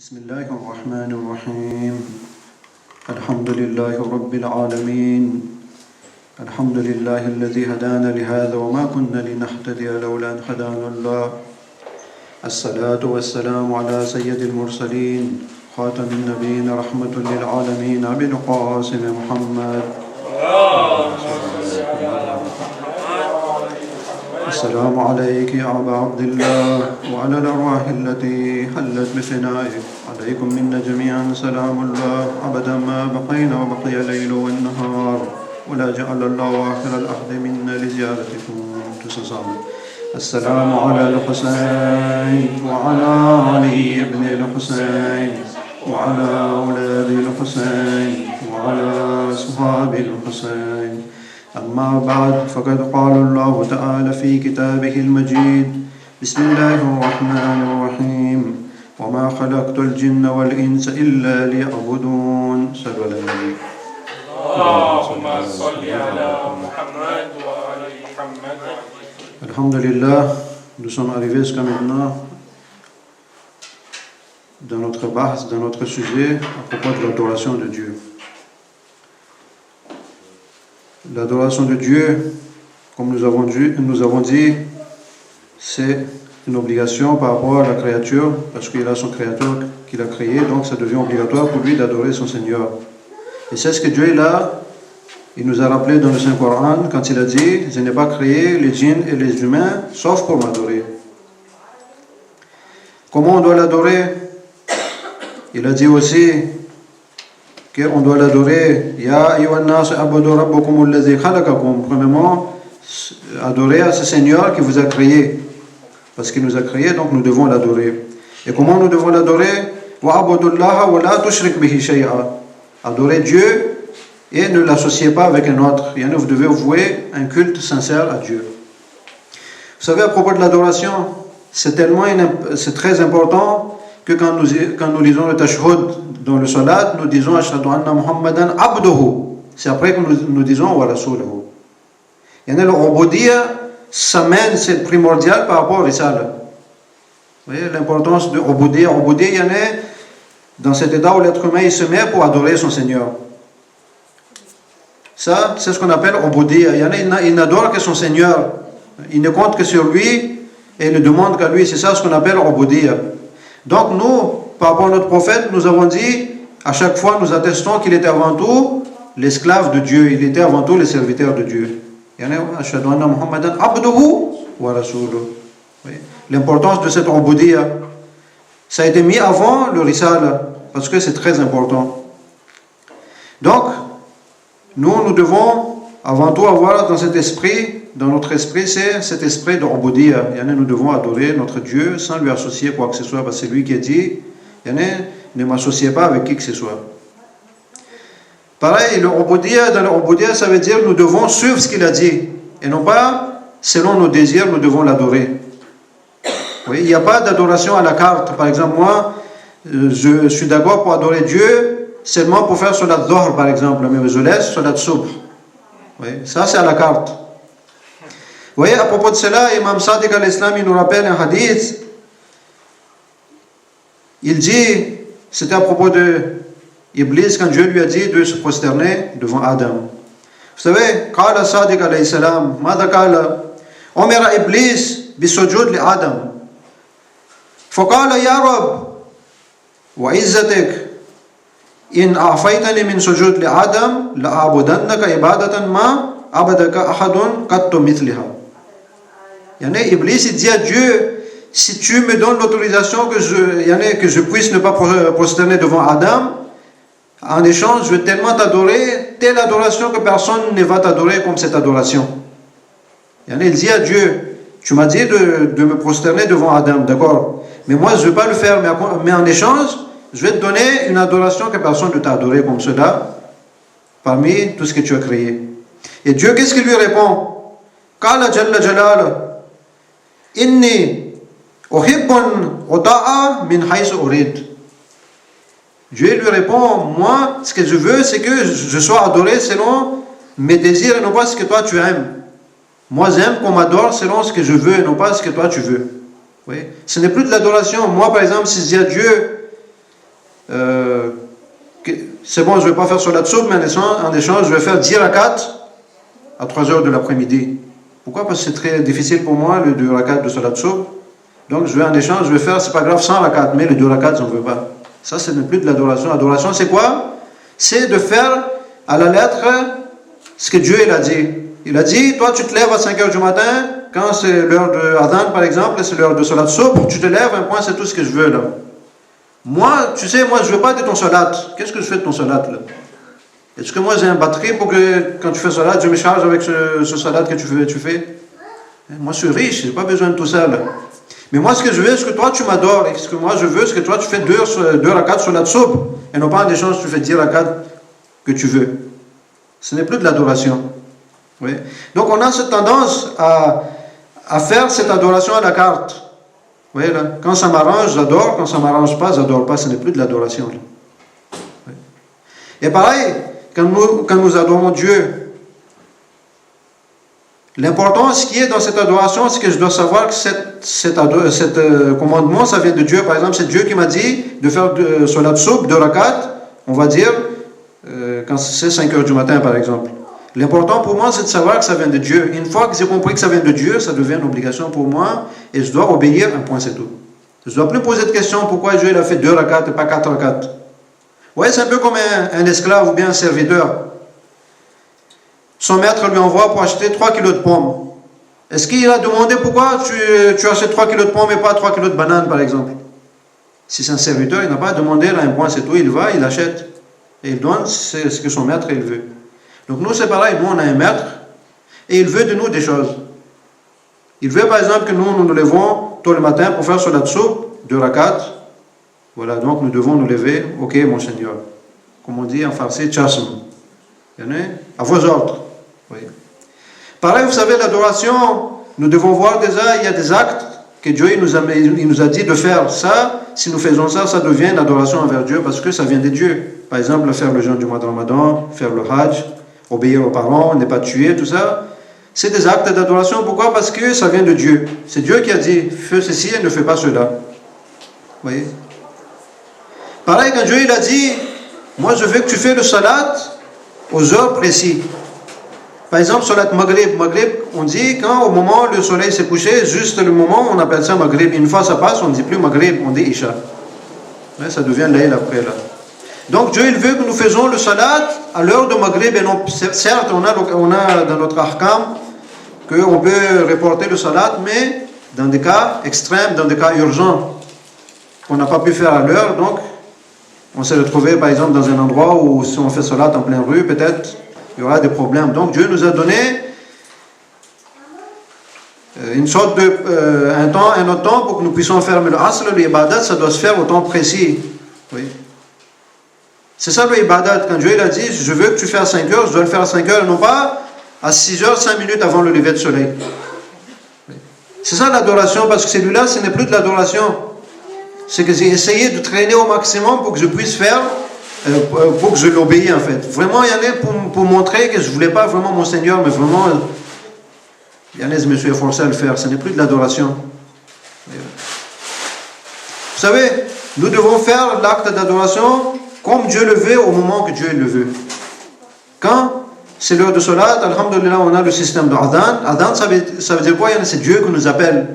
بسم الله الرحمن الرحيم الحمد لله رب العالمين الحمد لله الذي هدانا لهذا وما كنا لنهتدي لولا أن هدانا الله الصلاة والسلام على سيد المرسلين خاتم النبيين رحمة للعالمين أبي القاسم محمد السلام عليك يا أبا عبد الله وعلى الأرواح التي حلت بفنائك عليكم منا جميعا سلام الله أبدا ما بقينا وبقي الليل والنهار ولا جعل الله آخر العهد منا لزيارتكم تسصام السلام على الحسين وعلى علي بن الحسين وعلى أولاد الحسين وعلى أصحاب الحسين أما بعد فقد قال الله تعالى في كتابه المجيد بسم الله الرحمن الرحيم وما خلقت الجن والإنس إلا ليعبدون صلوا على النبي اللهم صل على محمد وعلى محمد. Alhamdulillah, nous sommes arrivés jusqu'à maintenant dans notre bahs, dans notre sujet à propos de l'adoration de Dieu. L'adoration de Dieu, comme nous avons dit, c'est une obligation par rapport à la créature, parce qu'il a son créateur qu'il a créé, donc ça devient obligatoire pour lui d'adorer son Seigneur. Et c'est ce que Dieu il nous a rappelé dans le Saint-Coran quand il a dit « Je n'ai pas créé les djinns et les humains sauf pour m'adorer ». Comment on doit l'adorer? Il a dit aussi qu'on doit l'adorer. Ya ayyuhan nas abudu rabbakum alladhi khalaqakum. Premièrement, adorer à ce Seigneur qui vous a créé. Parce qu'il nous a créé, donc nous devons l'adorer. Et comment nous devons l'adorer? Wa abudullaha wa la tushrik bihi shay'a. Adorer Dieu et ne l'associez pas avec un autre. Vous devez vouer un culte sincère à Dieu. Vous savez, à propos de l'adoration, c'est très important que quand nous lisons le tashahhud dans le salat, nous disons Ashhadu anna Muhammadan abduhu. C'est après que nous disons wa rasuluhu. L'ubudiyya, c'est primordial par rapport au risala. Vous voyez l'importance de l'ubudiyya. L'ubudiyya, dans cet état où l'être humain il se met pour adorer son Seigneur. Ça, c'est ce qu'on appelle l'ubudiyya. Il n'adore que son Seigneur. Il ne compte que sur lui et il ne demande qu'à lui. C'est ça ce qu'on appelle l'ubudiyya. Donc nous, par rapport à notre prophète, nous avons dit, à chaque fois nous attestons qu'il était avant tout l'esclave de Dieu, il était avant tout le serviteur de Dieu. Ashhadu anna Muhammadan abduhu wa rasuluhu. L'importance de cette ubudiyya, ça a été mis avant le risala, parce que c'est très important. Donc, nous devons avant tout avoir dans notre esprit, c'est cet esprit de ubudiyya. Nous devons adorer notre Dieu sans lui associer quoi que ce soit, parce que c'est lui qui a dit ne m'associez pas avec qui que ce soit. Pareil, dans l'ubudiyya, ça veut dire nous devons suivre ce qu'il a dit, et non pas selon nos désirs, nous devons l'adorer. Oui, il n'y a pas d'adoration à la carte. Par exemple, moi, je suis d'accord pour adorer Dieu seulement pour faire salat dhuhr, par exemple, mais je laisse salat subh. Oui, ça c'est à la carte. Vous voyez, à propos de cela, Imam Sadiq al-Islam, il nous rappelle un hadith. Il dit, c'était à propos de Iblis, quand Dieu lui a dit de se prosterner devant Adam. Vous savez, Qala Sadiq alayhi salam, Mada qala, Omera Iblis bisujud li Adam. فقال يا رب وعزتك إن أعفيتني من سجود لآدم لأعبدنك عبادة ما عبدك أحد قط مثلها. Iblis il dit à Dieu, si tu me donnes l'autorisation que je puisse ne pas prosterner devant Adam, en échange je vais tellement t'adorer, telle adoration que personne ne va t'adorer comme cette adoration. Il dit à Dieu, tu m'as dit de me prosterner devant Adam, d'accord, mais moi je ne vais pas le faire, mais en échange je vais te donner une adoration que personne ne t'a adoré comme cela parmi tout ce que tu as créé. Et Dieu, qu'est-ce qu'il lui répond? Qala jalla jalala inni uhibbun uta'a min haythu urid. Dieu lui répond, moi ce que je veux c'est que je sois adoré selon mes désirs et non pas ce que toi tu aimes. Moi j'aime qu'on m'adore selon ce que je veux et non pas ce que toi tu veux. Oui. Ce n'est plus de l'adoration. Moi, par exemple, si je dis à Dieu, c'est bon, je ne vais pas faire salat soub, mais en échange, je vais faire 10 rakats à 3 heures de l'après-midi. Pourquoi? Parce que c'est très difficile pour moi, le 2 rakats de salat soub. Donc, en échange, je vais faire, c'est pas grave, 100 rakats, mais le 2 rakats, je ne veux pas. Ça, ce n'est plus de l'adoration. L'adoration, c'est quoi? C'est de faire à la lettre ce que Dieu il a dit. Il a dit, toi, tu te lèves à 5 heures du matin, quand c'est l'heure de Adhan, par exemple, c'est l'heure de salat soub, tu te lèves, un point, c'est tout ce que je veux, là. Moi, tu sais, moi, je ne veux pas de ton salat. Qu'est-ce que je fais de ton salat, là? Est-ce que moi, j'ai une batterie pour que, quand tu fais salat, je me charge avec ce salat que tu fais? Moi, je suis riche, je n'ai pas besoin de tout ça, là. Mais moi, ce que je veux, c'est que toi, tu m'adores. Et ce que moi, je veux, c'est que toi, tu fais 2 rakats salat soub. Et non pas en échange, tu fais 10 rakats que tu veux. Ce n'est plus de l'adoration. Oui. Donc, on a cette tendance à faire cette adoration à la carte. Oui, là. Quand ça m'arrange, j'adore. Quand ça ne m'arrange pas, j'adore pas. Ce n'est plus de l'adoration. Oui. Et pareil, quand nous adorons Dieu, l'important, ce qui est dans cette adoration, c'est que je dois savoir que cet commandement, ça vient de Dieu. Par exemple, c'est Dieu qui m'a dit de faire salat soub, 2 rakats, on va dire, quand c'est 5 heures du matin, par exemple. L'important pour moi, c'est de savoir que ça vient de Dieu. Une fois que j'ai compris que ça vient de Dieu, ça devient une obligation pour moi et je dois obéir, un point, c'est tout. Je ne dois plus poser de questions pourquoi Dieu il a fait 2 rakats et pas 4 rakats. Oui, c'est un peu comme un esclave ou bien un serviteur. Son maître lui envoie pour acheter 3 kilos de pommes. Est-ce qu'il a demandé pourquoi tu achètes 3 kilos de pommes et pas 3 kilos de bananes, par exemple? Si c'est un serviteur, il n'a pas demandé, là, un point, c'est tout, il va, il achète. Et il donne ce que son maître il veut. Donc nous, c'est pareil, nous, on a un maître, et il veut de nous des choses. Il veut, par exemple, que nous levons tôt le matin pour faire salat soub, 2 rakats. Voilà, donc nous devons nous lever, ok, mon Seigneur. Comme on dit en farsi, tchasm. À vos ordres. Oui. Pareil, vous savez, l'adoration, nous devons voir déjà, il y a des actes que Dieu il nous a dit de faire. Ça, si nous faisons ça, ça devient une adoration envers Dieu parce que ça vient de Dieu. Par exemple, faire le jeûne du mois de Ramadan, faire le Hajj, obéir aux parents, ne pas tuer, tout ça. C'est des actes d'adoration. Pourquoi? Parce que ça vient de Dieu. C'est Dieu qui a dit, fais ceci et ne fais pas cela. Vous voyez? Pareil, quand Dieu il a dit, moi je veux que tu fais le salat aux heures précises. Par exemple, salat Maghrib. Maghrib, on dit quand au moment où le soleil s'est couché, juste le moment, on appelle ça Maghrib. Une fois ça passe, on ne dit plus Maghrib, on dit Isha. Ouais, ça devient Layl après là. Donc Dieu il veut que nous faisons le salat à l'heure de Maghrib. Et non, certes, on a dans notre ahkam qu'on peut reporter le salat, mais dans des cas extrêmes, dans des cas urgents, qu'on n'a pas pu faire à l'heure, donc on s'est retrouvé par exemple dans un endroit où si on fait salat en pleine rue, peut-être il y aura des problèmes. Donc Dieu nous a donné une sorte de un autre temps pour que nous puissions faire. Mais le asr, le ibadat, ça doit se faire au temps précis. Oui. C'est ça le ibadat. Quand Dieu il a dit, je veux que tu fasses à 5 heures, je dois le faire à 5 heures, non pas à 6 heures, 5 minutes avant le lever du soleil. Oui. C'est ça l'adoration, parce que celui-là, ce n'est plus de l'adoration. C'est que j'ai essayé de traîner au maximum pour que je puisse faire, pour que je l'obéisse en fait. Vraiment, il y en a pour montrer que je ne voulais pas vraiment mon Seigneur, mais vraiment, il y en a, je me suis efforcé à le faire. Ce n'est plus de l'adoration. Vous savez, nous devons faire l'acte d'adoration comme Dieu le veut, au moment que Dieu le veut. Quand c'est l'heure de salat, alhamdulillah, on a le système de Adhan. Adhan, ça veut dire quoi? C'est Dieu qui nous appelle.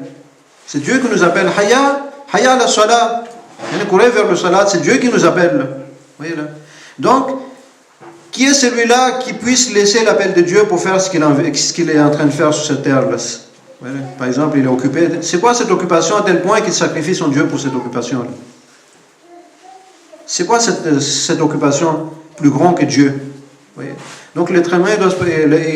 C'est Dieu qui nous appelle. Hayya la salat. Courir vers le salat, c'est Dieu qui nous appelle. Voyez là. Donc, qui est celui-là qui puisse laisser l'appel de Dieu pour faire ce qu'il est en train de faire sur cette terre-là? Par exemple, il est occupé. C'est quoi cette occupation à tel point qu'il sacrifie son Dieu pour cette occupation-là? C'est quoi cette occupation plus grande que Dieu? Voyez. Donc l'être humain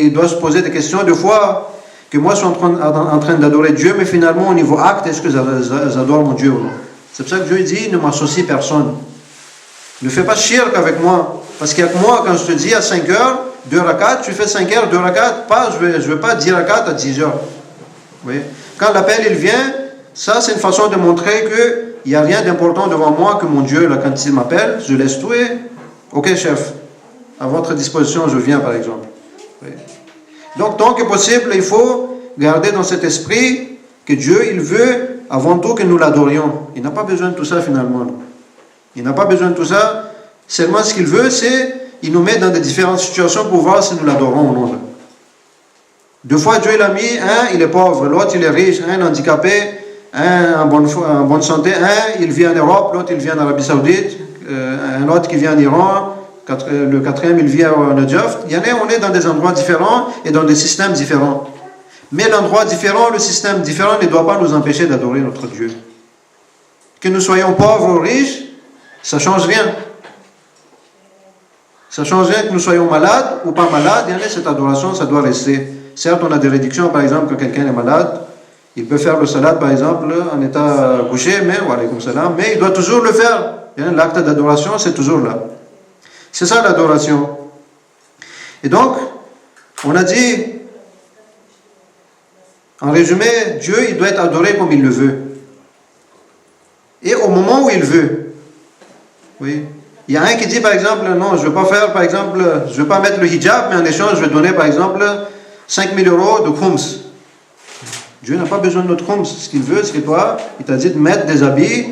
il doit se poser des questions. Des fois, que moi je suis en train d'adorer Dieu, mais finalement au niveau acte, est-ce que j'adore mon Dieu ou non? C'est pour ça que Dieu dit, ne m'associe personne. Ne fais pas shirk avec moi. Parce qu'avec moi, quand je te dis à 5 heures, 2 rakats, tu fais 5 heures, 2 rakats, pas, je veux pas 10 rakats à 10 heures. Vous voyez? Quand l'appel il vient, ça c'est une façon de montrer qu'il n'y a rien d'important devant moi que mon Dieu, là, quand il m'appelle, je laisse tout et, ok chef, à votre disposition, je viens par exemple. Vous voyez? Donc tant que possible, il faut garder dans cet esprit que Dieu, il veut avant tout que nous l'adorions. Il n'a pas besoin de tout ça finalement. Il n'a pas besoin de tout ça. Seulement ce qu'il veut, c'est il nous met dans des différentes situations pour voir si nous l'adorons ou non. Deux fois, Dieu l'a mis, un, il est pauvre, l'autre, il est riche, un handicapé, un en bonne santé, un, il vit en Europe, l'autre, il vit en Arabie Saoudite, un autre qui vit en Iran, le quatrième, il vit en Nadjaf. Il y en a, on est dans des endroits différents et dans des systèmes différents. Mais l'endroit différent, le système différent ne doit pas nous empêcher d'adorer notre Dieu. Que nous soyons pauvres ou riches, ça ne change rien. Ça ne change rien que nous soyons malades ou pas malades. Il y en a, cette adoration, ça doit rester. Certes, on a des réductions, par exemple, quand quelqu'un est malade, il peut faire le salat, par exemple, en état couché, mais il doit toujours le faire. L'acte d'adoration, c'est toujours là. C'est ça l'adoration. Et donc, on a dit, en résumé, Dieu, il doit être adoré comme il le veut. Et au moment où il veut. Oui. Il y a un qui dit, par exemple, non, je ne veux pas faire, par exemple, je ne veux pas mettre le hijab, mais en échange, je vais donner, par exemple, 5 000 € de khums. Dieu n'a pas besoin de notre khums. Ce qu'il veut, c'est que toi, il t'a dit de mettre des habits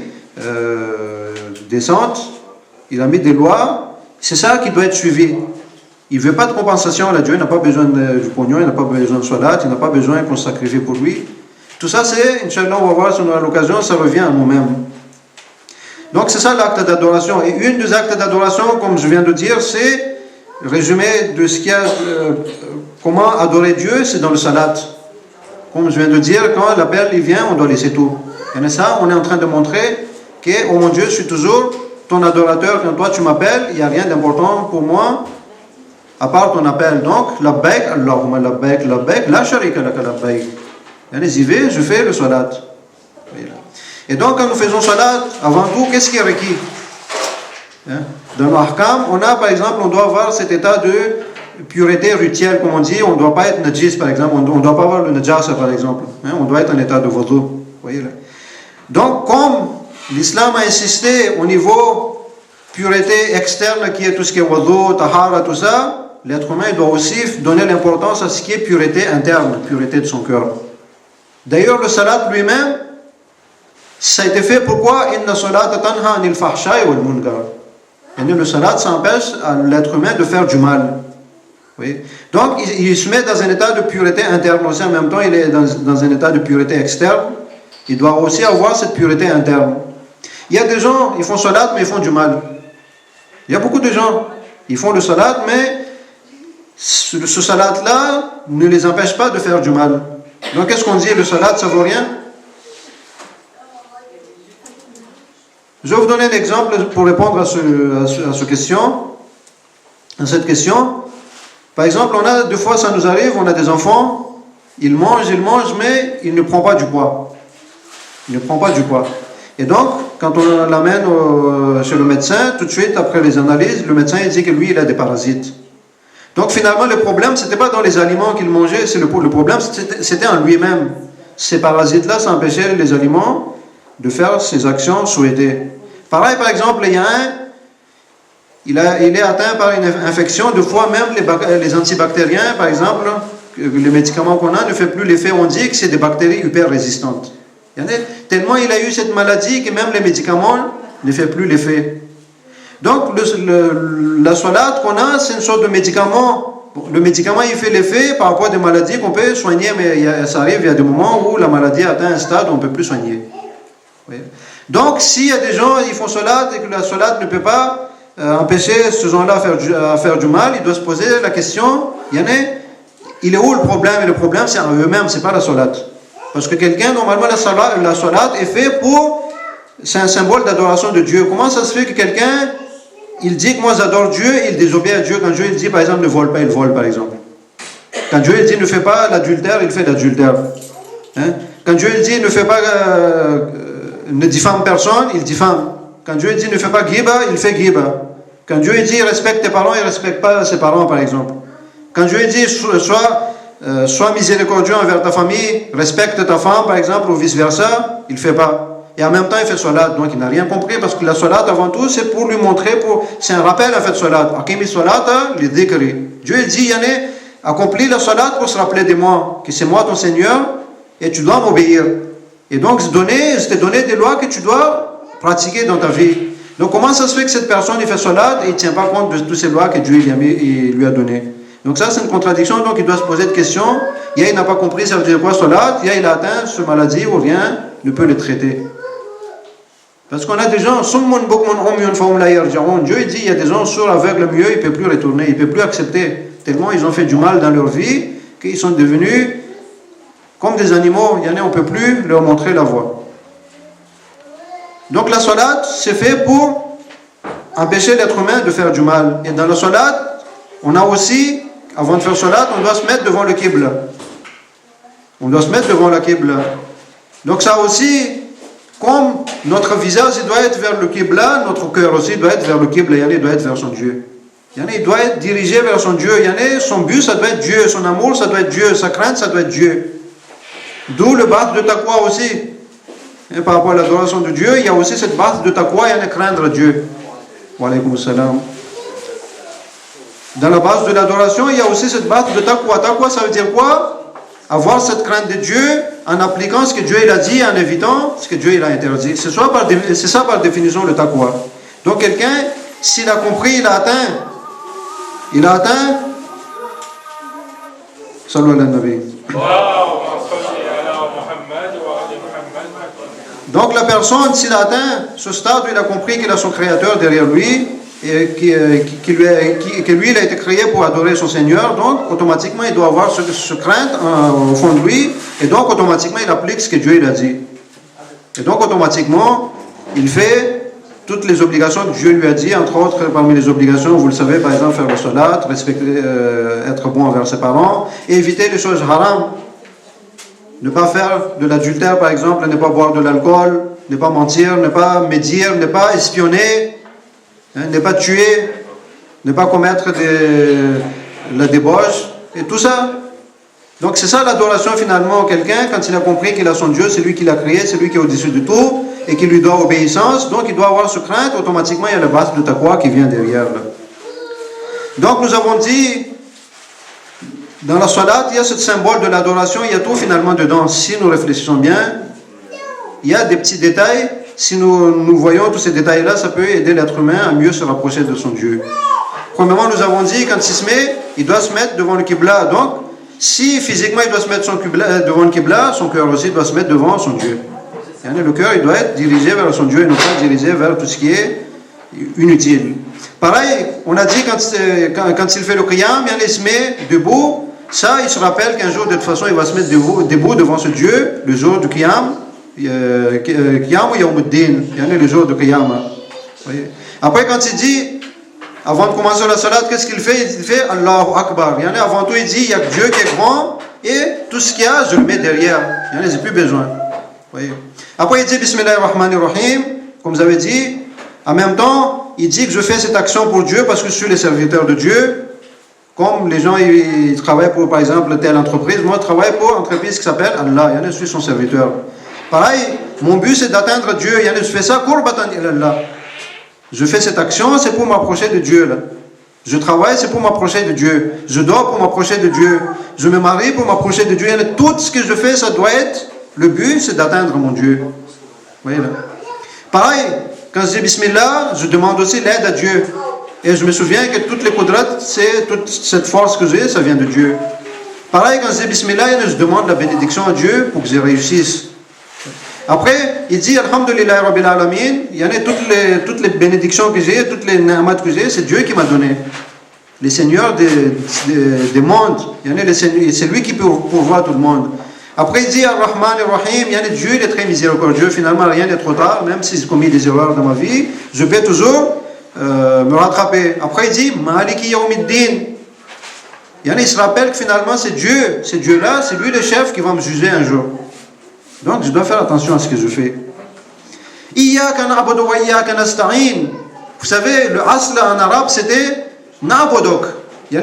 décentes. Il a mis des lois. C'est ça qui doit être suivi. Il ne veut pas de compensation. Là, Dieu n'a pas besoin du pognon, il n'a pas besoin de salat, il n'a pas besoin qu'on se sacrifie pour lui. Tout ça, c'est, Inch'Allah, on va voir si on a l'occasion, ça revient à nous-mêmes. Donc, c'est ça l'acte d'adoration. Et une des actes d'adoration, comme je viens de dire, c'est le résumé de ce qu'il y a, comment adorer Dieu, c'est dans le salat. Comme je viens de dire, quand l'appel il vient, on doit laisser tout. Et ça, on est en train de montrer que, oh mon Dieu, je suis toujours ton adorateur. Quand toi tu m'appelles, il n'y a rien d'important pour moi à part ton appel. Donc, labbaik, Allahumma labbaik, labbaik, la sharika laka labbaik. J'y vais, je fais le salat. Et donc, quand nous faisons salat, avant tout, qu'est-ce qui est requis? Dans nos ahkam, on a, par exemple, on doit avoir cet état de pureté rituelle, comme on dit. On ne doit pas être najis, par exemple. On ne doit pas avoir le najasa, par exemple. On doit être en état de wudu. Voyez là. Donc, comme l'islam a insisté au niveau pureté externe, qui est tout ce qui est wudu, tahara, tout ça, l'être humain doit aussi donner l'importance à ce qui est pureté interne, pureté de son cœur. D'ailleurs, le salat lui-même, ça a été fait pourquoi? Inna salata tanha anil fahsha'i wal munkar. Le salat, ça empêche à l'être humain de faire du mal. Oui. Donc, il se met dans un état de pureté interne aussi. En même temps, il est dans un état de pureté externe. Il doit aussi avoir cette pureté interne. Il y a des gens, ils font salat, mais ils font du mal. Il y a beaucoup de gens, ils font le salat, mais ce salat-là ne les empêche pas de faire du mal. Donc, qu'est-ce qu'on dit? Le salat, ça vaut rien? Je vais vous donner un exemple pour répondre à cette question. Par exemple, deux fois ça nous arrive, on a des enfants, ils mangent, mais ils ne prennent pas du poids. Et donc, quand on l'amène chez le médecin, tout de suite, après les analyses, le médecin il dit que lui, il a des parasites. Donc finalement, le problème, ce n'était pas dans les aliments qu'il mangeait, le problème, c'était en lui-même. Ces parasites-là, ça empêchait les aliments de faire ses actions souhaitées. Pareil, par exemple, il y a il est atteint par une infection, deux fois même les antibactériens, par exemple, les médicaments qu'on a ne font plus l'effet, on dit que c'est des bactéries hyper résistantes. Tellement il a eu cette maladie que même les médicaments ne font plus l'effet. Donc, la salat qu'on a, c'est une sorte de médicament. Le médicament, il fait l'effet par rapport à des maladies qu'on peut soigner, mais ça arrive, il y a des moments où la maladie atteint un stade où on ne peut plus soigner. Oui. Donc, s'il y a des gens, ils font salat et que la salat ne peut pas empêcher ces gens-là à faire du mal, il doit se poser la question, il est où le problème? Et le problème, c'est en eux-mêmes, c'est pas la salat. Parce que quelqu'un, normalement, la salat est fait c'est un symbole d'adoration de Dieu. Comment ça se fait que quelqu'un, il dit que moi j'adore Dieu, et il désobéit à Dieu quand Dieu il dit, par exemple, ne vole pas, il vole, par exemple. Quand Dieu il dit ne fais pas l'adultère, il fait l'adultère. Quand Dieu il dit ne fais pas... ne diffame personne, il diffame. Quand Dieu dit ne fais pas ghiba, il fait ghiba. Quand Dieu dit respecte tes parents, il ne respecte pas ses parents, par exemple. Quand Dieu dit sois miséricordieux envers ta famille, respecte ta femme, par exemple, ou vice-versa, il ne fait pas. Et en même temps, il fait salat. Donc, il n'a rien compris, parce que la salat, avant tout, c'est pour lui montrer, c'est un rappel, en fait, salat. Akimi salat, les dhikri. Dieu dit, accomplis la salat pour se rappeler de moi, que c'est moi ton Seigneur, et tu dois m'obéir. Et donc, je t'ai donné des lois que tu dois pratiquer dans ta vie. Donc comment ça se fait que cette personne il fait salat et il ne tient pas compte de toutes ces lois que Dieu il lui a données? Donc ça c'est une contradiction, donc il doit se poser des questions. Il n'a pas compris ça veut dire quoi salat, il a atteint ce maladie ou rien ne peut le traiter. Parce qu'on a des gens, Dieu il dit il y a des gens sourds, aveugles, mieux, il ne peut plus retourner, il ne peut plus accepter. Tellement ils ont fait du mal dans leur vie qu'ils sont devenus comme des animaux, on ne peut plus leur montrer la voie. Donc la salat, c'est fait pour empêcher l'être humain de faire du mal. Et dans la salat, on a aussi, avant de faire salat, on doit se mettre devant le qibla. On doit se mettre devant la qibla. Donc ça aussi, comme notre visage il doit être vers le qibla, notre cœur aussi doit être vers le qibla, il doit être vers son Dieu. Il doit être dirigé vers son Dieu. Son but, ça doit être Dieu. Son amour, ça doit être Dieu. Sa crainte, ça doit être Dieu. D'où le bas de taqwa aussi. Et par rapport à l'adoration de Dieu, il y a aussi cette base de taqwa, il y a craindre Dieu. Wa alaykoum salam. Dans la base de l'adoration, il y a aussi cette base de taqwa. Taqwa, ça veut dire quoi? Avoir cette crainte de Dieu en appliquant ce que Dieu il a dit, en évitant ce que Dieu il a interdit. C'est ça par définition le taqwa. Donc quelqu'un, s'il a compris, il a atteint. Sallu ala nabi. Donc la personne, s'il a atteint ce stade où il a compris qu'il a son Créateur derrière lui et que lui il a été créé pour adorer son Seigneur, donc automatiquement il doit avoir ce crainte au fond de lui et donc automatiquement il applique ce que Dieu il a dit. Et donc automatiquement il fait toutes les obligations que Dieu lui a dit, entre autres parmi les obligations, vous le savez, par exemple faire le salat, respecter, être bon envers ses parents et éviter les choses haram. Ne pas faire de l'adultère, par exemple, ne pas boire de l'alcool, ne pas mentir, ne pas médire, ne pas espionner, ne pas tuer, ne pas commettre la débauche, et tout ça. Donc c'est ça l'adoration finalement. Quelqu'un, quand il a compris qu'il a son Dieu, c'est lui qui l'a créé, c'est lui qui est au-dessus de tout, et qui lui doit obéissance, donc il doit avoir ce crainte, automatiquement il y a la base de taqwa qui vient derrière. Donc nous avons dit, dans la salat, il y a ce symbole de l'adoration, il y a tout finalement dedans. Si nous réfléchissons bien, il y a des petits détails. Si nous voyons tous ces détails-là, ça peut aider l'être humain à mieux se rapprocher de son Dieu. Premièrement, nous avons dit, quand il se met, il doit se mettre devant le qibla. Donc, si physiquement il doit se mettre devant le qibla, son cœur aussi doit se mettre devant son Dieu. Le cœur, il doit être dirigé vers son Dieu et non pas dirigé vers tout ce qui est inutile. Pareil, on a dit quand il fait le qiyam, il se met debout. Ça, il se rappelle qu'un jour, de toute façon, il va se mettre debout devant ce Dieu, le jour du qiyam, qiyam ou yawmuddin, le jour du qiyam. Après, quand il dit, avant de commencer la salat, qu'est-ce qu'il fait? Il fait Allahu Akbar. Avant tout, il dit, il y a Dieu qui est grand, et tout ce qu'il y a, je le mets derrière. Il n'y a plus besoin. Après, il dit Bismillahirrahmanirrahim, comme vous avez dit. En même temps, il dit que je fais cette action pour Dieu parce que je suis le serviteur de Dieu. Comme les gens ils travaillent pour, par exemple, telle entreprise, moi je travaille pour une entreprise qui s'appelle Allah, je suis son serviteur. Pareil, mon but c'est d'atteindre Dieu, je fais ça qurbatan ilallah. Je fais cette action, c'est pour m'approcher de Dieu. Là. Je travaille, c'est pour m'approcher de Dieu. Je dors pour m'approcher de Dieu. Je me marie pour m'approcher de Dieu. Tout ce que je fais, ça doit être, le but c'est d'atteindre mon Dieu. Vous voyez là. Pareil, quand je dis Bismillah, je demande aussi l'aide à Dieu. Et je me souviens que toutes les quadrates, c'est toute cette force que j'ai, ça vient de Dieu. Pareil, quand je dis Bismillah, je demande la bénédiction à Dieu pour que je réussisse. Après, il dit Alhamdulillah Rabbil Alamin, il y en a toutes les bénédictions que j'ai, toutes les na'mat que j'ai, c'est Dieu qui m'a donné. Les seigneurs des mondes, c'est lui qui peut pourvoir tout le monde. Après, il dit Ar-Rahman Ar-Rahim, il y en a Dieu, il est très miséricordieux, finalement rien n'est trop tard, même si j'ai commis des erreurs dans ma vie, je peux toujours me rattraper. Après il dit Maliki Yawmiddin. Il se rappelle que finalement c'est Dieu-là, c'est lui le chef qui va me juger un jour. Donc je dois faire attention à ce que je fais. Iyyaka na'budu wa iyyaka nasta'in. Vous savez, le asl en arabe c'était na'buduk.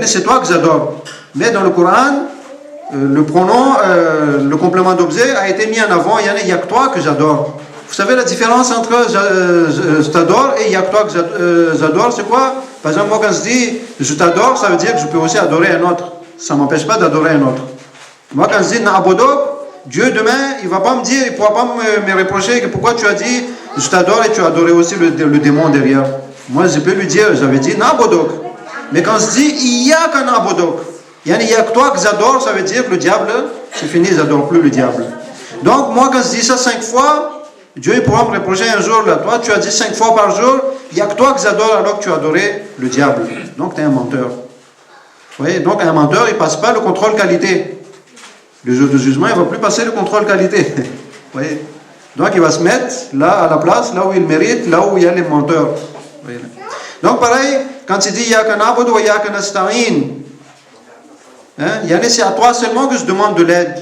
C'est toi que j'adore. Mais dans le Coran, le pronom, le complément d'objet a été mis en avant. Il n'y a que toi que j'adore. Vous savez la différence entre je t'adore et il y a que toi que j'adore, c'est quoi? Par exemple, moi quand je dis je t'adore, ça veut dire que je peux aussi adorer un autre. Ça ne m'empêche pas d'adorer un autre. Moi quand je dis na'buduk, Dieu demain, il ne va pas me dire, il ne pourra pas me reprocher que pourquoi tu as dit je t'adore et tu as adoré aussi le démon derrière. Moi, je peux lui dire, j'avais dit Nabodok. Mais quand je dis Iyaka Nabodok, il y a que toi que j'adore, ça veut dire que le diable, c'est fini, ils n'adorent plus le diable. Donc, moi, quand je dis ça 5 fois, Dieu pourra me reprocher un jour, là, toi, tu as dit 5 fois par jour, il n'y a que toi que j'adore alors que tu as adoré le diable. Donc, tu es un menteur. Vous voyez, donc un menteur, il ne passe pas le contrôle qualité. Le jour de jugement, il ne va plus passer le contrôle qualité. Vous voyez? Donc, il va se mettre là, à la place, là où il mérite, là où il y a les menteurs. Vous voyez? Donc, pareil, quand il dit Yaka na'budu wa yaka nasta'in, c'est à toi seulement que je demande de l'aide.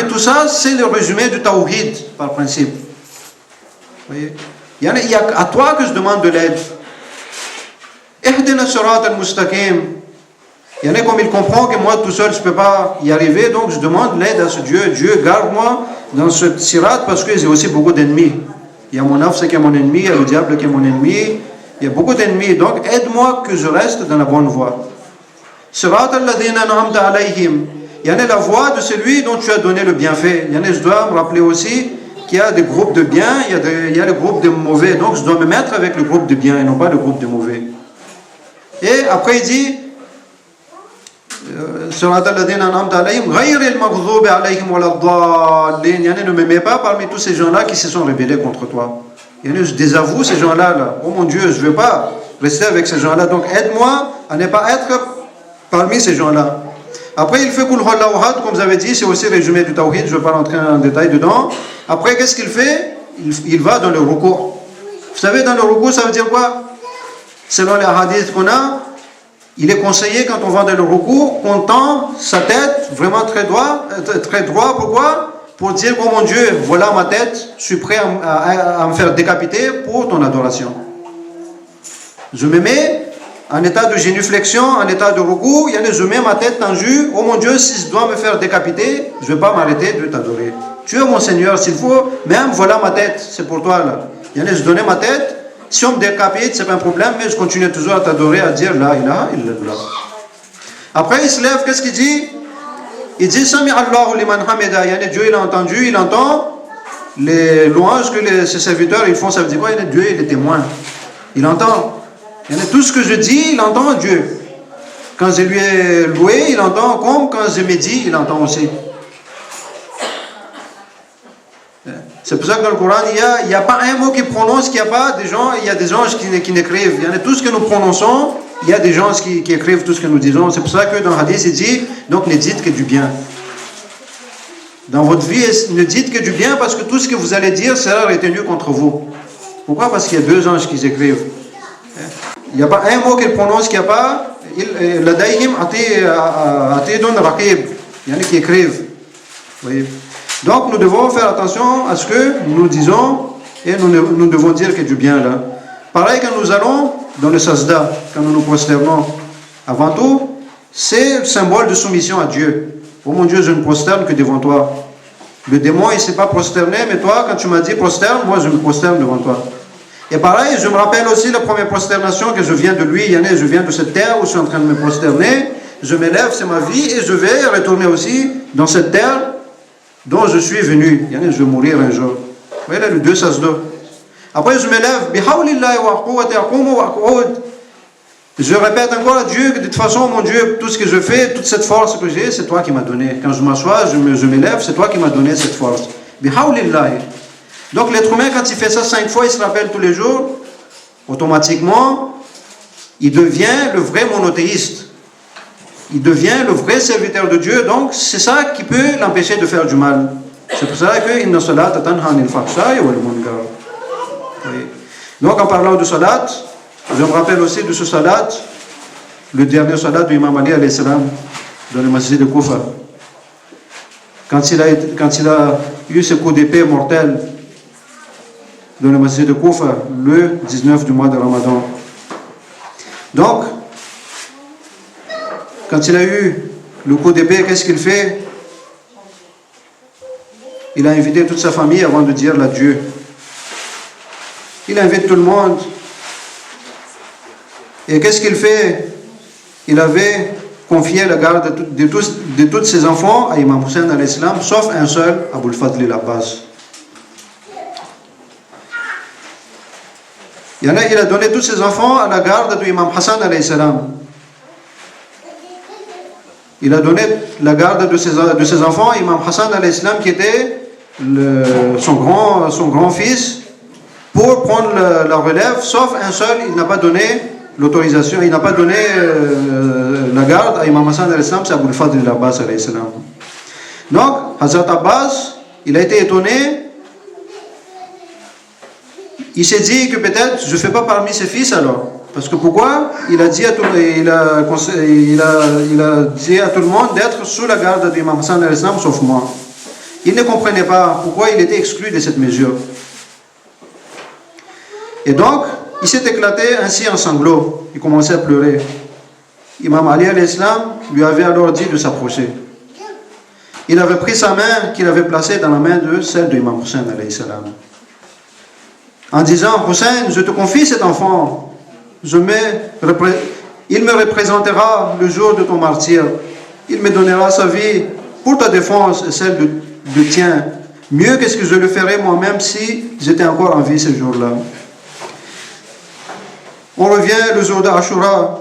Tout ça, c'est le résumé du tawhid, par principe. Vous voyez? Il y a à toi que je demande de l'aide. Ihdina sirat al-mustaqim. Comme il comprend que moi tout seul je ne peux pas y arriver, donc je demande l'aide à ce Dieu. Dieu, garde-moi dans ce sirat parce que j'ai aussi beaucoup d'ennemis. Il y a mon nafs qui est mon ennemi, il y a le diable qui est mon ennemi, il y a beaucoup d'ennemis. Donc aide-moi que je reste dans la bonne voie. Sirat alladhina an'amta alayhim. La voie de celui dont tu as donné le bienfait. Je dois me rappeler aussi qu'il y a des groupes de biens, il y a le groupe de mauvais. Donc je dois me mettre avec le groupe de biens et non pas le groupe de mauvais. Et après il dit ne me mets pas parmi tous ces gens-là qui se sont rebellés contre toi. Je désavoue ces gens-là. Là. Oh mon Dieu, je ne veux pas rester avec ces gens-là. Donc aide-moi à ne pas être parmi ces gens-là. Après, il fait Kul Huwallahu Ahad, comme vous avez dit, c'est aussi résumé du Tawhid, je ne vais pas rentrer en détail dedans. Après, qu'est-ce qu'il fait? Il va dans le recours. Vous savez, dans le recours, ça veut dire quoi? Selon les hadiths qu'on a, il est conseillé quand on va dans le recours qu'on tend sa tête vraiment très droit. Pourquoi? Pour dire, oh mon Dieu, voilà ma tête, je suis prêt à me faire décapiter pour ton adoration. Je me mets en état de génuflexion, en état de recours, je mets ma tête tendue, oh mon Dieu, si je dois me faire décapiter, je ne vais pas m'arrêter de t'adorer. Tu es mon Seigneur, s'il faut, même voilà ma tête, c'est pour toi là. Je donnais ma tête. Si on me décapite, c'est pas un problème, mais je continue toujours à t'adorer, à dire La ilaha illallah. Après, il se lève, qu'est-ce qu'il dit? Il dit Sami Allahu liman hamida. Dieu, il a entendu, il entend les louanges que ses serviteurs ils font. Ça veut dire quoi? Dieu, il est témoin. Il entend. Tout ce que je dis, il entend Dieu. Quand je lui ai loué, il entend, comme quand je médite, il entend aussi. C'est pour ça que dans le Coran, il n'y a pas un mot qui prononce, qu'il n'y a pas des gens, il y a des anges qui n'écrivent. Tout ce que nous prononçons, il y a des gens qui écrivent tout ce que nous disons. C'est pour ça que dans le hadith, il dit, donc ne dites que du bien. Dans votre vie, ne dites que du bien parce que tout ce que vous allez dire sera retenu contre vous. Pourquoi? Parce qu'il y a 2 anges qui écrivent. Il n'y a pas un mot qu'il prononce, qu'il n'y a pas. Ladaïhim atidun raqib. Il y en a qui écrivent. Vous voyez? Donc nous devons faire attention à ce que nous disons et nous devons dire que du bien là. Pareil quand nous allons dans le sajda, quand nous nous prosternons, avant tout, c'est le symbole de soumission à Dieu. Oh mon Dieu, je ne prosterne que devant toi. Le démon, il ne s'est pas prosterné, mais toi, quand tu m'as dit prosterne, moi je me prosterne devant toi. Et pareil, je me rappelle aussi la première prosternation que je viens de lui, je viens de cette terre où je suis en train de me prosterner, je m'élève, c'est ma vie, et je vais retourner aussi dans cette terre dont je suis venu. Je vais mourir un jour. Vous voyez là, le 2 sajda. Après, je m'élève. Je répète encore à Dieu que de toute façon, mon Dieu, tout ce que je fais, toute cette force que j'ai, c'est toi qui m'as donné. Quand je m'assois, je m'élève, c'est toi qui m'as donné cette force. Donc l'être humain, quand il fait ça 5 fois, il se rappelle tous les jours, automatiquement, il devient le vrai monothéiste. Il devient le vrai serviteur de Dieu, donc c'est ça qui peut l'empêcher de faire du mal. C'est pour ça que inna salata tanha anil fahsha'i wal munkar. Donc en parlant de salat, je me rappelle aussi de ce salat, le dernier salat de Imam Ali alayhi salam dans le masjid de Koufa. Quand il a eu ce coup d'épée mortel dans le masjid de Koufa, le 19 du mois de Ramadan. Donc, quand il a eu le coup d'épée, qu'est-ce qu'il fait? Il a invité toute sa famille avant de dire l'adieu. Il invite tout le monde. Et qu'est-ce qu'il fait? Il avait confié la garde de tous ses enfants à Imam Hussein alayhi salam, sauf un seul, Abul Fadl al-Abbas. Il y en a, il a donné tous ses enfants à la garde de l'imam Hassan alayhi salam. Il a donné la garde de ses enfants, Imam Hassan alayhi salam, qui était son grand fils, pour prendre la relève, sauf un seul, il n'a pas donné l'autorisation, il n'a pas donné la garde à Imam Hassan alayhi salam, c'est Abu al-Fadl al-Abbas alayhi salam. Donc, Hazrat Abbas, il a été étonné. Il s'est dit que peut-être je ne fais pas parmi ses fils alors. Parce que pourquoi? Il a dit à tout le monde d'être sous la garde d'Imam Hassan alayhi salam, sauf moi. Il ne comprenait pas pourquoi il était exclu de cette mesure. Et donc, il s'est éclaté ainsi en sanglots. Il commençait à pleurer. Imam Ali alayhi salam lui avait alors dit de s'approcher. Il avait pris sa main qu'il avait placée dans la main de celle de Imam Hussein alayhi salam, en disant: Hussein, je te confie cet enfant. Il me représentera le jour de ton martyre. Il me donnera sa vie pour ta défense et celle de tien. Mieux que ce que je le ferais moi-même si j'étais encore en vie ce jour-là. On revient le jour d'Ashura,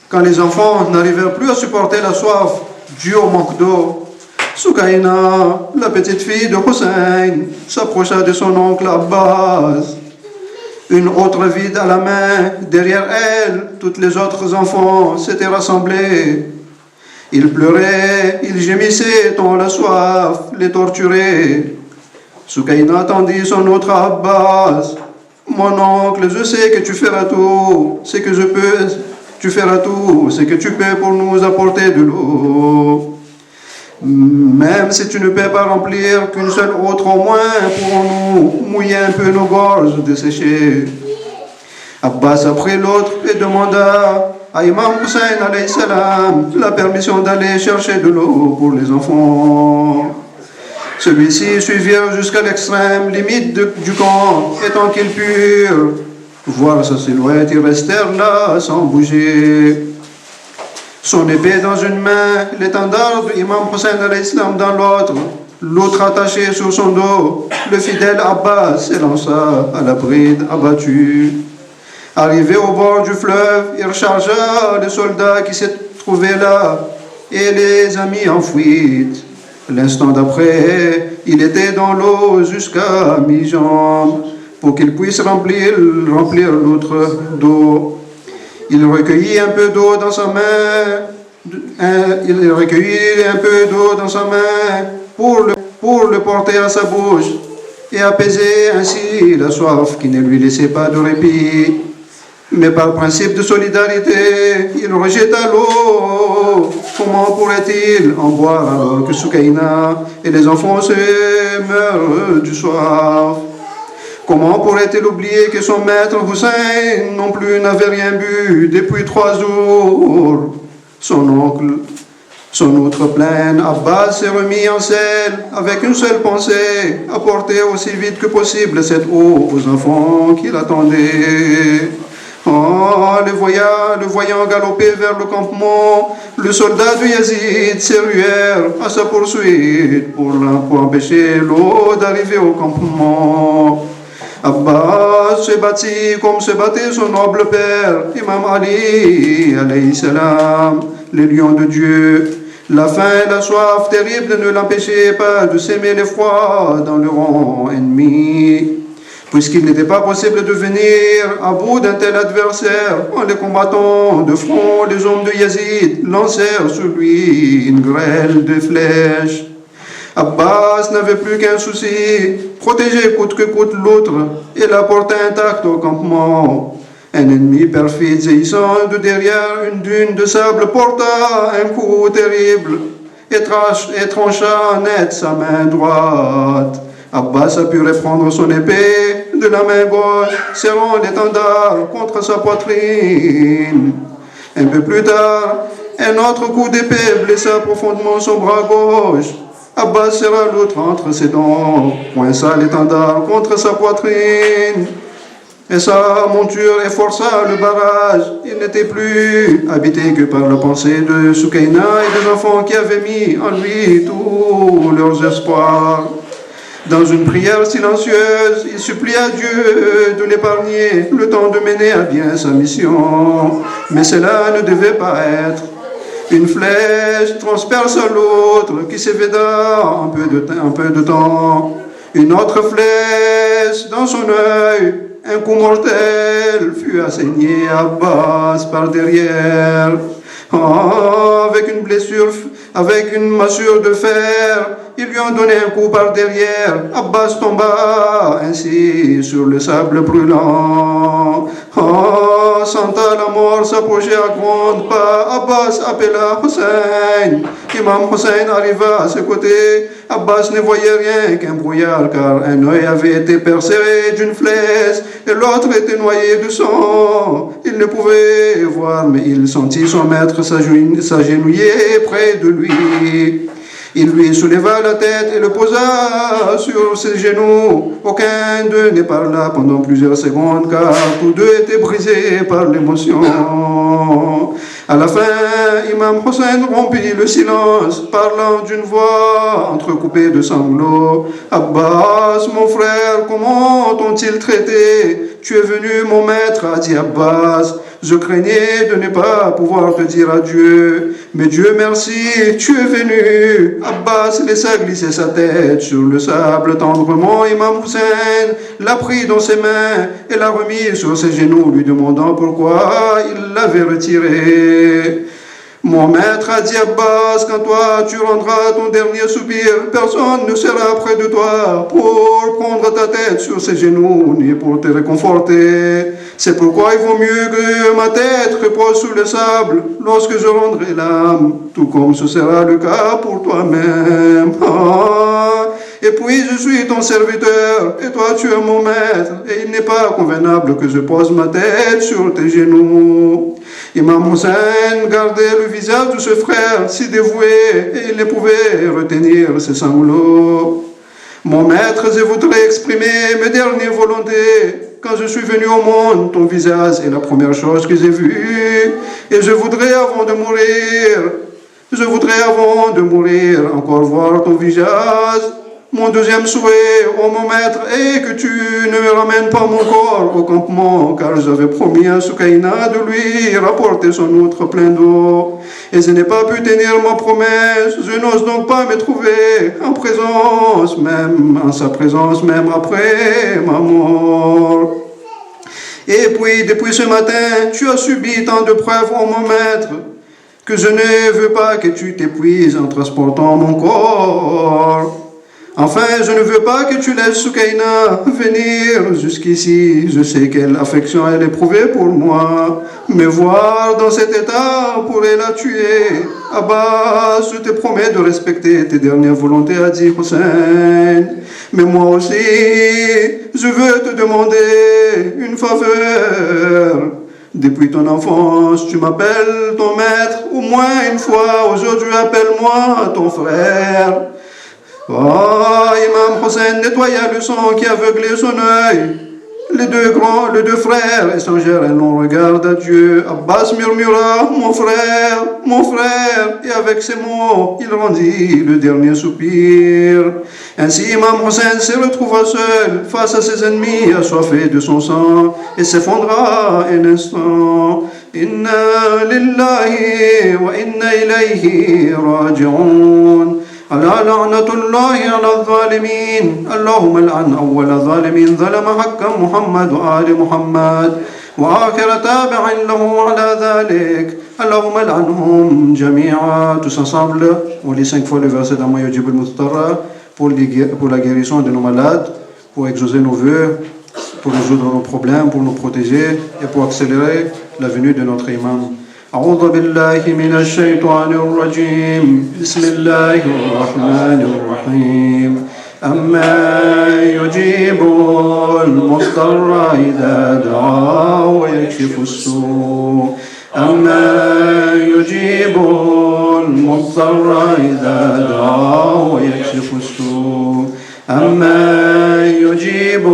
quand les enfants n'arrivèrent plus à supporter la soif due au manque d'eau. Soukaina, la petite fille de Hussein, s'approcha de son oncle Abbas. Une autre vide à la main, derrière elle, tous les autres enfants s'étaient rassemblés. Ils pleuraient, ils gémissaient, tant la soif les torturait. Soukaina tendit son autre à Abbas. Mon oncle, je sais que tu feras tout ce que je peux. Tu feras tout ce que tu peux pour nous apporter de l'eau. Même si tu ne peux pas remplir qu'une seule autre, au moins pourrons-nous mouiller un peu nos gorges desséchées. Abbas a pris l'autre et demanda à Imam Hussein alayhi salam la permission d'aller chercher de l'eau pour les enfants. Celui-ci suivirent jusqu'à l'extrême limite du camp, et tant qu'ils purent voir sa silhouette, ils restèrent là sans bouger. Son épée dans une main, l'étendard de Imam Hussein alayhi salam dans l'autre attaché sur son dos, le fidèle Abbas s'élança à la bride abattue. Arrivé au bord du fleuve, il rechargea les soldats qui se trouvaient là et les a mis en fuite. L'instant d'après, il était dans l'eau jusqu'à mi-jambe pour qu'il puisse remplir l'autre d'eau. Il recueillit un peu d'eau dans sa main. Pour le porter à sa bouche et apaiser ainsi la soif qui ne lui laissait pas de répit. Mais par principe de solidarité, il rejeta l'eau. Comment pourrait-il en boire alors que Soukaina et les enfants se meurent du soif? Comment pourrait-il oublier que son maître Hussein non plus n'avait rien bu depuis 3 jours? Son autre pleine, Abbas s'est remis en selle avec une seule pensée, apporter aussi vite que possible cette eau aux enfants qui l'attendaient. Oh, le voyant galoper vers le campement, le soldat de Yazid s'est rué à sa poursuite pour empêcher l'eau d'arriver au campement. Abbas se battit comme se battait son noble père, Imam Ali, alayhi salam, le lion de Dieu. La faim et la soif terrible ne l'empêchaient pas de s'aimer l'effroi dans le rang ennemi. Puisqu'il n'était pas possible de venir à bout d'un tel adversaire, en les combattant de front, les hommes de Yazid lancèrent sur lui une grêle de flèches. Abbas n'avait plus qu'un souci, protéger coûte que coûte l'autre et la porter intacte au campement. Un ennemi perfide jaillissant de derrière une dune de sable porta un coup terrible et trancha net sa main droite. Abbas a pu reprendre son épée de la main gauche, serrant l'étendard contre sa poitrine. Un peu plus tard, un autre coup d'épée blessa profondément son bras gauche. Abbas serra l'autre entre ses dents, coinça l'étendard contre sa poitrine, et sa monture efforça le barrage. Il n'était plus habité que par la pensée de Soukaina et des enfants qui avaient mis en lui tous leurs espoirs. Dans une prière silencieuse, il supplie à Dieu de l'épargner le temps de mener à bien sa mission. Mais cela ne devait pas être. Une flèche transperce l'autre qui s'évada un peu de temps. Une autre flèche dans son œil, un coup mortel fut asséné à Abbas par derrière. Avec une massure de fer, ils lui ont donné un coup par derrière. Abbas tomba ainsi sur le sable brûlant. Sentant la mort s'approcher à grands pas, Abbas appela Hussein. Imam Hussein arriva à ses côtés. Abbas ne voyait rien qu'un brouillard, car un œil avait été percé d'une flèche et l'autre était noyé de sang. Il ne pouvait voir, mais il sentit son maître s'agenouiller près de lui. Il lui souleva la tête et le posa sur ses genoux. Aucun d'eux ne parla pendant plusieurs secondes, car tous deux étaient brisés par l'émotion. À la fin, Imam Hussein rompit le silence, parlant d'une voix entrecoupée de sanglots. « Abbas, mon frère, comment t'ont-ils traité? Tu es venu, mon maître, a dit Abbas. Je craignais de ne pas pouvoir te dire adieu, mais Dieu merci, tu es venu. » Abbas laissa glisser sa tête sur le sable tendrement. Imam Hussein l'a pris dans ses mains et l'a remis sur ses genoux, lui demandant pourquoi il l'avait retiré. « Mon maître a dit Abbas, quand toi tu rendras ton dernier soupir, personne ne sera près de toi pour prendre ta tête sur ses genoux ni pour te réconforter. C'est pourquoi il vaut mieux que ma tête repose sous le sable lorsque je rendrai l'âme, tout comme ce sera le cas pour toi-même. Et puis je suis ton serviteur, et toi tu es mon maître, et il n'est pas convenable que je pose ma tête sur tes genoux. » Imam Hussein gardait le visage de ce frère si dévoué, et il ne pouvait retenir ses sanglots. « Mon maître, je voudrais exprimer mes dernières volontés. Quand je suis venu au monde, ton visage est la première chose que j'ai vue, et je voudrais avant de mourir encore voir ton visage. Mon deuxième souhait, ô mon maître, est que tu ne me ramènes pas mon corps au campement, car j'avais promis à Soukaina de lui rapporter son outre plein d'eau. Et je n'ai pas pu tenir ma promesse. Je n'ose donc pas me trouver en sa présence, même après ma mort. Et puis, depuis ce matin, tu as subi tant de preuves, ô mon maître, que je ne veux pas que tu t'épuises en transportant mon corps. Enfin, je ne veux pas que tu laisses Soukaina venir jusqu'ici. Je sais quelle affection elle éprouvait pour moi. Me voir dans cet état pourrait la tuer. Abbas, je te promets de respecter tes dernières volontés, a dit Hussein. Mais moi aussi, je veux te demander une faveur. Depuis ton enfance, tu m'appelles ton maître au moins une fois. Aujourd'hui, appelle-moi ton frère. Imam Hussein nettoya le sang qui aveuglait son œil. Les deux frères échangèrent un long regard d'adieu. Abbas murmura, mon frère, et avec ces mots, il rendit le dernier soupir. Ainsi, Imam Hussein se retrouva seul face à ses ennemis assoiffés de son sang et s'effondra un instant. Inna lillahi wa inna ilayhi raji'un. ألا لعنة الله على الظالمين اللهم لعن أول ظالم ظلم حق محمد وآل محمد وآخر تابع له على ذلك اللهم لعنهم جميعا. Tous ensemble, on lit 5 fois le verset d'Amma Yujib al-Muttarra pour la guérison de nos malades, pour exaucer nos vœux, pour résoudre nos problèmes, pour nous protéger et pour accélérer la venue de notre imam. أعوذ بالله من الشيطان الرجيم بسم الله الرحمن الرحيم أما يجيب المضطر إذا دعاه ويكشف السوء أما يجيب المضطر إذا دعاه ويكشف السوء أما يجيب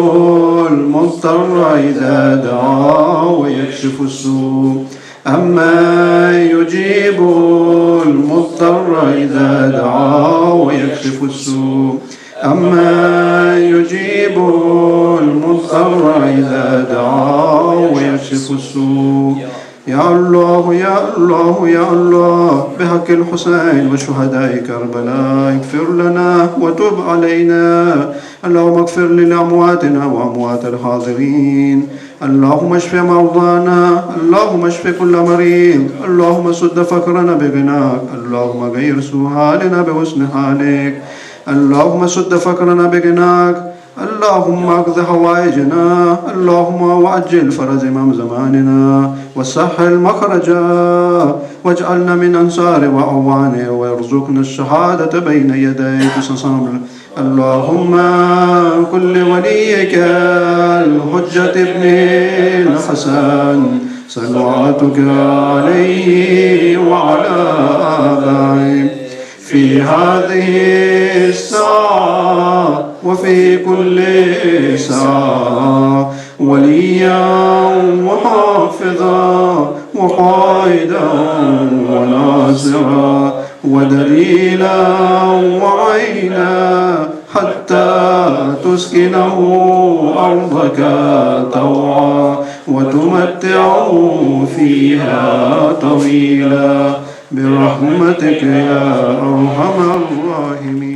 المضطر إذا دعاه ويكشف السوء أما يجيب المضطر إذا دعاه ويكشف السوء أمن يجيب المضطر إذا دعاه ويكشف السوء. يا الله يا الله يا الله، بحق الحسين وشهداء كربلاء اغفر لنا وتب علينا. اللهم اغفر لأمواتنا وأموات الحاضرين. اللهم اشف مرضانا، اللهم اشف كل مريض. اللهم سد فقرنا بغناك، اللهم غير سوء حالنا بحسن حالك. اللهم سد فقرنا بغناك، اللهم اقض حوائجنا. اللهم وعجل فرج امام زماننا وسهل مخرجا، واجعلنا من انصار واعوانه، وارزقنا الشهاده بين يديك. اللهم كل وليك الحجة ابن الحسن صلواتك عليه وعلى آبائه في هذه الساعة وفي كل ساعة، وليا وحافظا وقائدا وناصرا ودليلا وعينا، حتى تسكنه أرضك طوعا وتمتعه فيها طويلا برحمتك يا أرحم الراحمين.